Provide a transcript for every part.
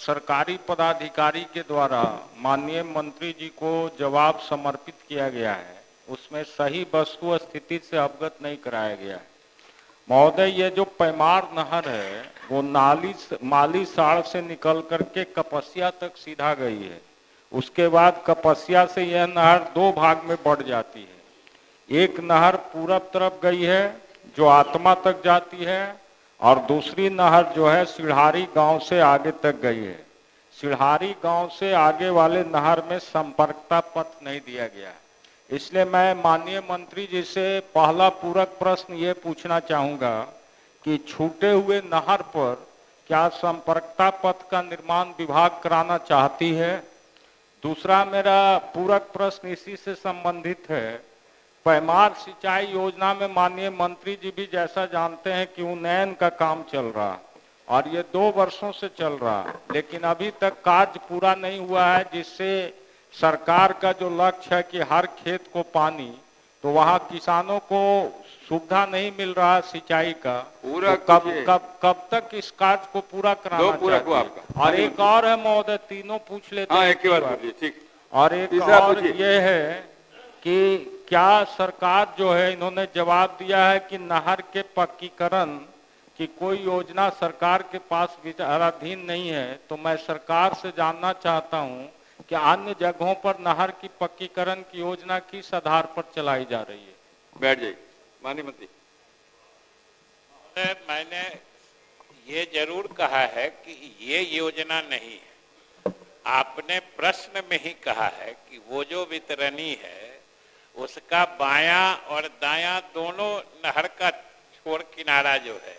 सरकारी पदाधिकारी के द्वारा माननीय मंत्री जी को जवाब समर्पित किया गया है, उसमें सही वस्तु स्थिति से अवगत नहीं कराया गया है। महोदय, ये जो पैमार नहर है वो माली साड़ से निकल करके कपसिया तक सीधा गई है। उसके बाद कपसिया से यह नहर दो भाग में बढ़ जाती है। एक नहर पूरब तरफ गई है जो आत्मा तक जाती है, और दूसरी नहर जो है सिढ़ारी गांव से आगे तक गई है। सिढ़ारी गांव से आगे वाले नहर में संपर्कता पथ नहीं दिया गया है। इसलिए मैं माननीय मंत्री जी से पहला पूरक प्रश्न ये पूछना चाहूंगा कि छूटे हुए नहर पर क्या संपर्कता पथ का निर्माण विभाग कराना चाहती है। दूसरा मेरा पूरक प्रश्न इसी से संबंधित है। पैमार सिंचाई योजना में माननीय मंत्री जी भी जैसा जानते हैं कि उन्नयन का काम चल रहा और ये 2 वर्षों से चल रहा, लेकिन अभी तक कार्य पूरा नहीं हुआ है, जिससे सरकार का जो लक्ष्य है कि हर खेत को पानी, तो वहाँ किसानों को सुविधा नहीं मिल रहा सिंचाई का। पूरा तो कब तक इस कार्य को पूरा कराना चाहिए। आपका। और एक और है महोदय, तीनों पूछ लेते हैं। एक ही बार पूछिए, ठीक। और एक और ये है कि क्या सरकार जो है, इन्होंने जवाब दिया है कि नहर के पक्कीकरण की कोई योजना सरकार के पास विचाराधीन नहीं है। तो मैं सरकार से जानना चाहता हूं कि अन्य जगहों पर नहर की पक्कीकरण की योजना किस आधार पर चलाई जा रही है। बैठ जाइए माननीय मंत्री। मैंने ये जरूर कहा है कि ये योजना नहीं है। आपने प्रश्न में ही कहा है कि वो जो वितरणी है उसका बायां और दायां दोनों नहर का छोर किनारा जो है,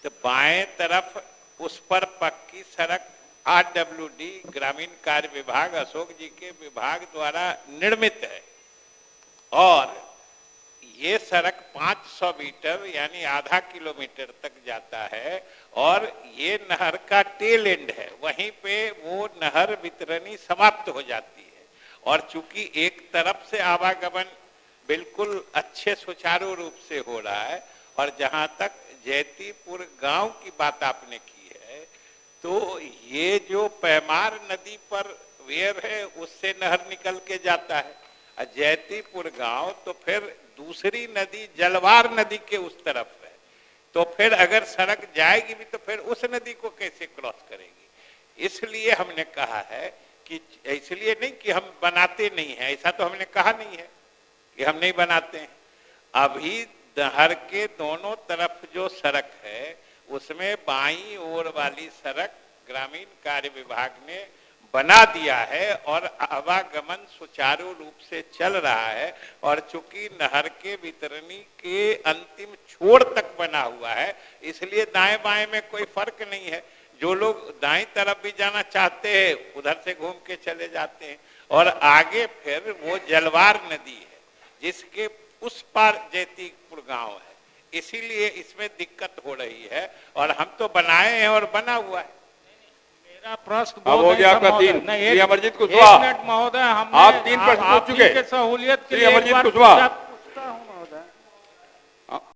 तो बाएं तरफ उस पर पक्की सड़क RWD ग्रामीण कार्य विभाग अशोक जी के विभाग द्वारा निर्मित है, और ये सड़क 500 मीटर यानी आधा किलोमीटर तक जाता है, और ये नहर का टेल एंड है, वहीं पे वो नहर वितरणी समाप्त हो जाती है। और चूंकि एक तरफ से आवागमन बिल्कुल अच्छे सुचारू रूप से हो रहा है, और जहां तक जैतीपुर गांव की बात आपने की है, तो ये जो पैमार नदी पर वेयर है उससे नहर निकल के जाता है, और जैतीपुर गांव तो फिर दूसरी नदी जलवार नदी के उस तरफ है। तो फिर अगर सड़क जाएगी भी तो फिर उस नदी को कैसे क्रॉस करेगी। इसलिए हमने कहा है कि इसलिए नहीं कि हम बनाते नहीं हैं, ऐसा तो हमने कहा नहीं है कि हम नहीं बनाते हैं। अभी नहर के दोनों तरफ जो सड़क है उसमें बाईं ओर वाली सड़क ग्रामीण कार्य विभाग ने बना दिया है, और आवागमन सुचारू रूप से चल रहा है। और चूंकि नहर के वितरणी के अंतिम छोर तक बना हुआ है, इसलिए दाएं बाएं में कोई फर्क नहीं है। जो लोग दाईं तरफ भी जाना चाहते हैं उधर से घूम के चले जाते हैं, और आगे फिर वो जलवार नदी है जिसके उस पार जैतीपुर गांव है, इसीलिए इसमें दिक्कत हो रही है। और हम तो बनाए हैं और बना हुआ है। मेरा प्रश्न अब हो गया आपका 3। श्री अमरजीत कुशवाहा, महोदय, आप 3 प्रश्न पूछ चुके। सहूलियत के श्री लिए अमरजीत कुशवाहा।